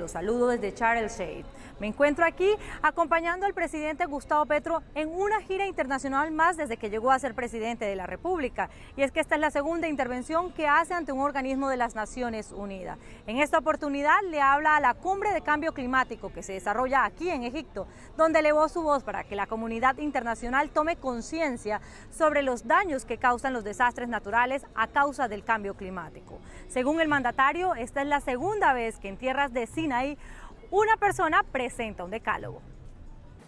Los saludo desde Charles Shade. Me encuentro aquí acompañando al presidente Gustavo Petro en una gira internacional más desde que llegó a ser presidente de la República. Y es que esta es la segunda intervención que hace ante un organismo de las Naciones Unidas. En esta oportunidad le habla a la Cumbre de Cambio Climático que se desarrolla aquí en Egipto, donde elevó su voz para que la comunidad internacional tome conciencia sobre los daños que causan los desastres naturales a causa del cambio climático. Según el mandatario, esta es la segunda vez que en tierras de Sinaí una persona presenta un decálogo.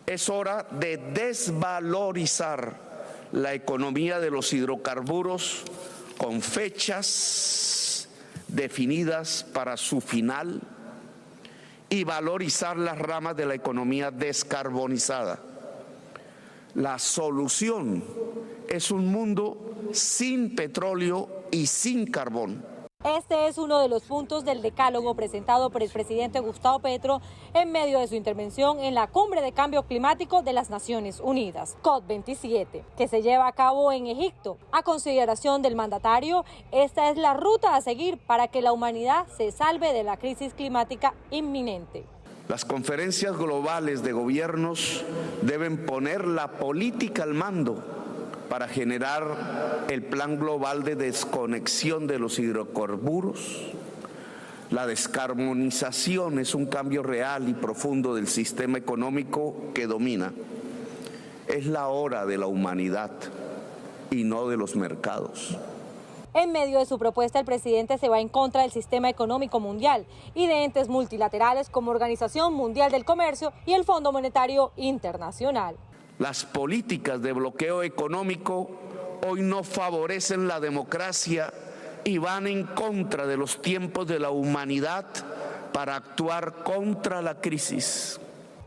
Es hora de desvalorizar la economía de los hidrocarburos con fechas definidas para su final y valorizar las ramas de la economía descarbonizada. La solución es un mundo sin petróleo y sin carbón. Este es uno de los puntos del decálogo presentado por el presidente Gustavo Petro en medio de su intervención en la Cumbre de Cambio Climático de las Naciones Unidas, COP27, que se lleva a cabo en Egipto. A consideración del mandatario, esta es la ruta a seguir para que la humanidad se salve de la crisis climática inminente. Las conferencias globales de gobiernos deben poner la política al mando para generar el plan global de desconexión de los hidrocarburos. La descarbonización es un cambio real y profundo del sistema económico que domina. Es la hora de la humanidad y no de los mercados. En medio de su propuesta, el presidente se va en contra del sistema económico mundial y de entes multilaterales como Organización Mundial del Comercio y el Fondo Monetario Internacional. Las políticas de bloqueo económico hoy no favorecen la democracia y van en contra de los tiempos de la humanidad para actuar contra la crisis.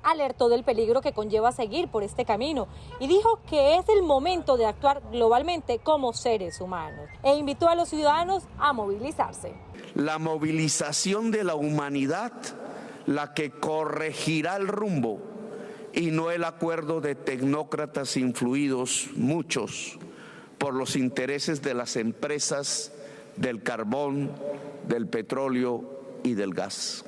Alertó del peligro que conlleva seguir por este camino y dijo que es el momento de actuar globalmente como seres humanos e invitó a los ciudadanos a movilizarse. La movilización de la humanidad, la que corregirá el rumbo y no el acuerdo de tecnócratas influidos, muchos, por los intereses de las empresas del carbón, del petróleo y del gas.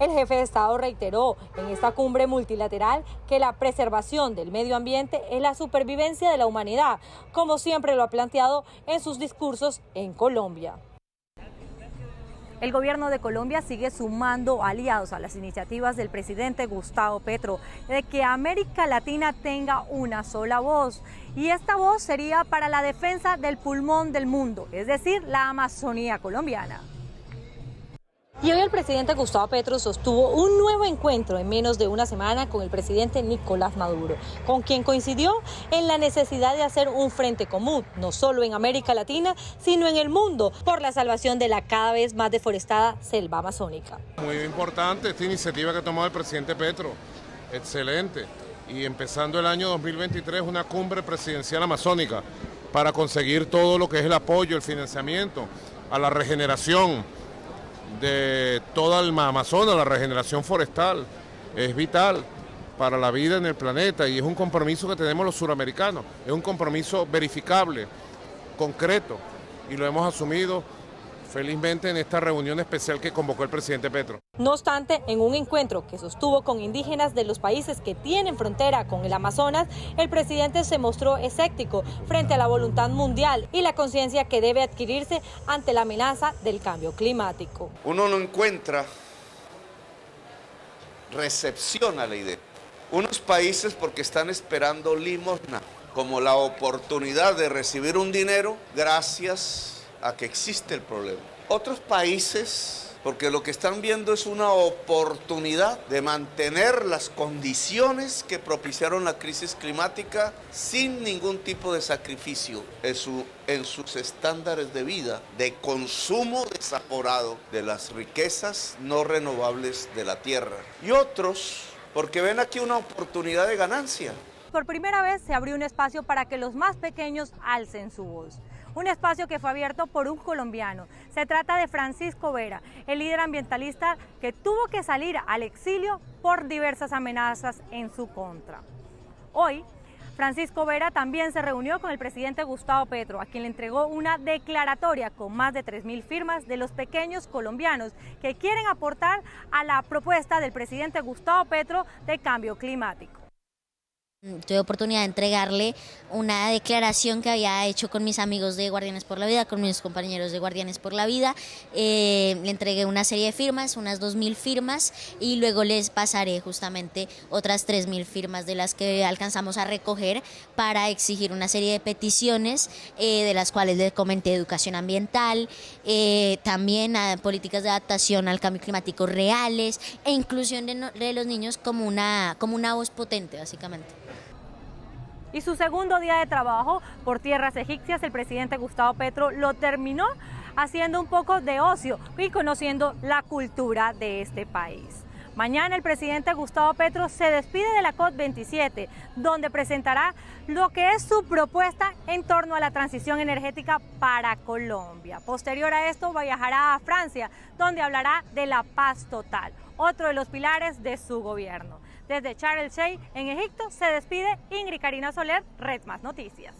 El jefe de Estado reiteró en esta cumbre multilateral que la preservación del medio ambiente es la supervivencia de la humanidad, como siempre lo ha planteado en sus discursos en Colombia. El gobierno de Colombia sigue sumando aliados a las iniciativas del presidente Gustavo Petro de que América Latina tenga una sola voz. Y esta voz sería para la defensa del pulmón del mundo, es decir, la Amazonía colombiana. Y hoy el presidente Gustavo Petro sostuvo un nuevo encuentro en menos de una semana con el presidente Nicolás Maduro, con quien coincidió en la necesidad de hacer un frente común, no solo en América Latina, sino en el mundo, por la salvación de la cada vez más deforestada selva amazónica. Muy importante esta iniciativa que ha tomado el presidente Petro, excelente. Y empezando el año 2023, una cumbre presidencial amazónica para conseguir todo lo que es el apoyo, el financiamiento a la regeneración de toda el Amazonas. La regeneración forestal es vital para la vida en el planeta y es un compromiso que tenemos los suramericanos, es un compromiso verificable, concreto, y lo hemos asumido felizmente en esta reunión especial que convocó el presidente Petro. No obstante, en un encuentro que sostuvo con indígenas de los países que tienen frontera con el Amazonas, el presidente se mostró escéptico frente a la voluntad mundial y la conciencia que debe adquirirse ante la amenaza del cambio climático. Uno no encuentra recepción a la idea. Unos países porque están esperando limosna, como la oportunidad de recibir un dinero gracias a que existe el problema. Otros países, porque lo que están viendo es una oportunidad de mantener las condiciones que propiciaron la crisis climática sin ningún tipo de sacrificio en sus estándares de vida, de consumo desaforado de las riquezas no renovables de la tierra. Y otros, porque ven aquí una oportunidad de ganancia. Por primera vez se abrió un espacio para que los más pequeños alcen su voz. Un espacio que fue abierto por un colombiano. Se trata de Francisco Vera, el líder ambientalista que tuvo que salir al exilio por diversas amenazas en su contra. Hoy, Francisco Vera también se reunió con el presidente Gustavo Petro, a quien le entregó una declaratoria con más de 3.000 firmas de los pequeños colombianos que quieren aportar a la propuesta del presidente Gustavo Petro de cambio climático. Tuve oportunidad de entregarle una declaración que había hecho con mis amigos de Guardianes por la Vida, con mis compañeros de Guardianes por la Vida. Le entregué una serie de firmas, unas 2.000 firmas, y luego les pasaré justamente otras 3.000 firmas de las que alcanzamos a recoger para exigir una serie de peticiones, de las cuales les comenté educación ambiental, también políticas de adaptación al cambio climático reales e inclusión de los niños como una voz potente, básicamente. Y su segundo día de trabajo por tierras egipcias, el presidente Gustavo Petro lo terminó haciendo un poco de ocio y conociendo la cultura de este país. Mañana el presidente Gustavo Petro se despide de la COP27, donde presentará lo que es su propuesta en torno a la transición energética para Colombia. Posterior a esto viajará a Francia, donde hablará de la paz total, otro de los pilares de su gobierno. Desde Sharm el Sheikh, en Egipto, se despide Ingrid Karina Soler, Red Más Noticias.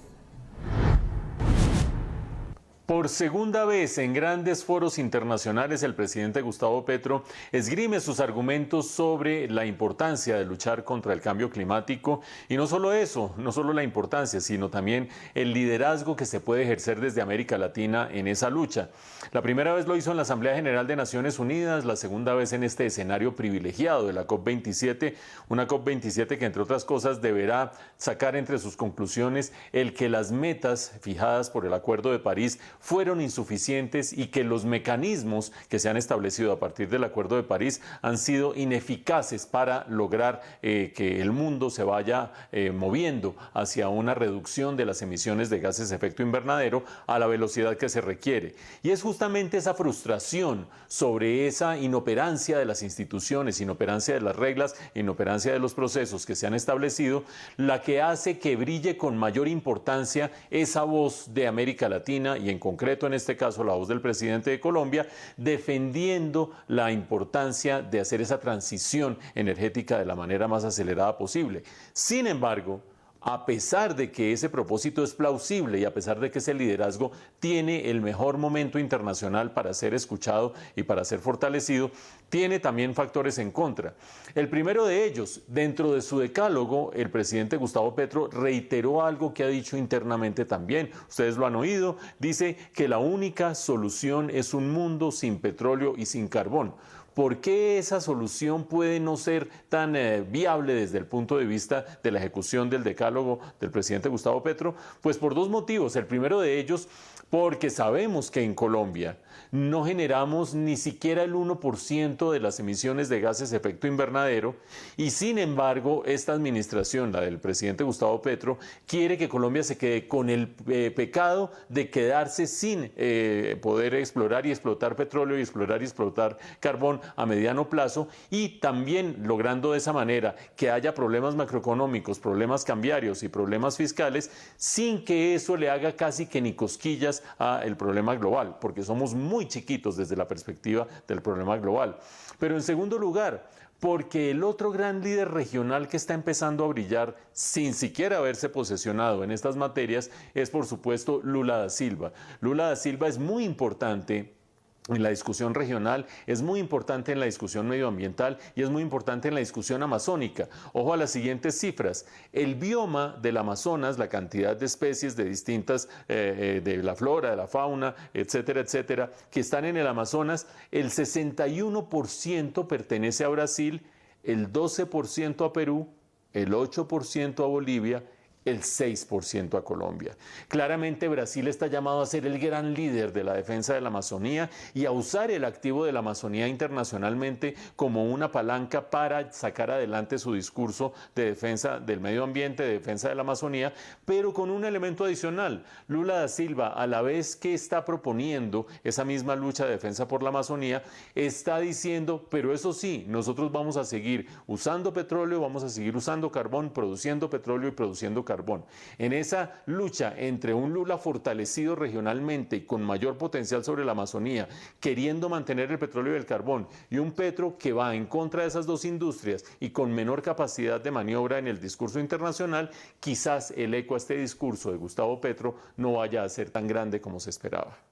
Por segunda vez en grandes foros internacionales, el presidente Gustavo Petro esgrime sus argumentos sobre la importancia de luchar contra el cambio climático, y no solo eso, no solo la importancia, sino también el liderazgo que se puede ejercer desde América Latina en esa lucha. La primera vez lo hizo en la Asamblea General de Naciones Unidas, la segunda vez en este escenario privilegiado de la COP27, una COP27 que, entre otras cosas, deberá sacar entre sus conclusiones el que las metas fijadas por el Acuerdo de París fueron insuficientes y que los mecanismos que se han establecido a partir del Acuerdo de París han sido ineficaces para lograr que el mundo se vaya moviendo hacia una reducción de las emisiones de gases de efecto invernadero a la velocidad que se requiere. Y es justamente esa frustración sobre esa inoperancia de las instituciones, inoperancia de las reglas, inoperancia de los procesos que se han establecido, la que hace que brille con mayor importancia esa voz de América Latina, y en concreto en este caso la voz del presidente de Colombia, defendiendo la importancia de hacer esa transición energética de la manera más acelerada posible. Sin embargo, a pesar de que ese propósito es plausible y a pesar de que ese liderazgo tiene el mejor momento internacional para ser escuchado y para ser fortalecido, tiene también factores en contra. El primero de ellos, dentro de su decálogo, el presidente Gustavo Petro reiteró algo que ha dicho internamente también. Ustedes lo han oído, dice que la única solución es un mundo sin petróleo y sin carbón. ¿Por qué esa solución puede no ser tan viable desde el punto de vista de la ejecución del decálogo del presidente Gustavo Petro? Pues por dos motivos. El primero de ellos, porque sabemos que en Colombia no generamos ni siquiera el 1% de las emisiones de gases de efecto invernadero, y sin embargo esta administración, la del presidente Gustavo Petro, quiere que Colombia se quede con el pecado de quedarse sin poder explorar y explotar petróleo y explorar y explotar carbón a mediano plazo, y también logrando de esa manera que haya problemas macroeconómicos, problemas cambiarios y problemas fiscales, sin que eso le haga casi que ni cosquillas al problema global, porque somos muy chiquitos desde la perspectiva del problema global. Pero en segundo lugar, porque el otro gran líder regional que está empezando a brillar sin siquiera haberse posesionado en estas materias es, por supuesto, Lula da Silva. Lula da Silva es muy importante en la discusión regional, es muy importante en la discusión medioambiental y es muy importante en la discusión amazónica. Ojo a las siguientes cifras. El bioma del Amazonas, la cantidad de especies de distintas, de la flora, de la fauna, etcétera, etcétera, que están en el Amazonas, el 61% pertenece a Brasil, el 12% a Perú, el 8% a Bolivia, el 6% a Colombia. Claramente Brasil está llamado a ser el gran líder de la defensa de la Amazonía y a usar el activo de la Amazonía internacionalmente como una palanca para sacar adelante su discurso de defensa del medio ambiente, de defensa de la Amazonía, pero con un elemento adicional. Lula da Silva, a la vez que está proponiendo esa misma lucha de defensa por la Amazonía, está diciendo, pero eso sí, nosotros vamos a seguir usando petróleo, vamos a seguir usando carbón, produciendo petróleo y produciendo carbón carbón. En esa lucha entre un Lula fortalecido regionalmente y con mayor potencial sobre la Amazonía, queriendo mantener el petróleo y el carbón, y un Petro que va en contra de esas dos industrias y con menor capacidad de maniobra en el discurso internacional, quizás el eco a este discurso de Gustavo Petro no vaya a ser tan grande como se esperaba.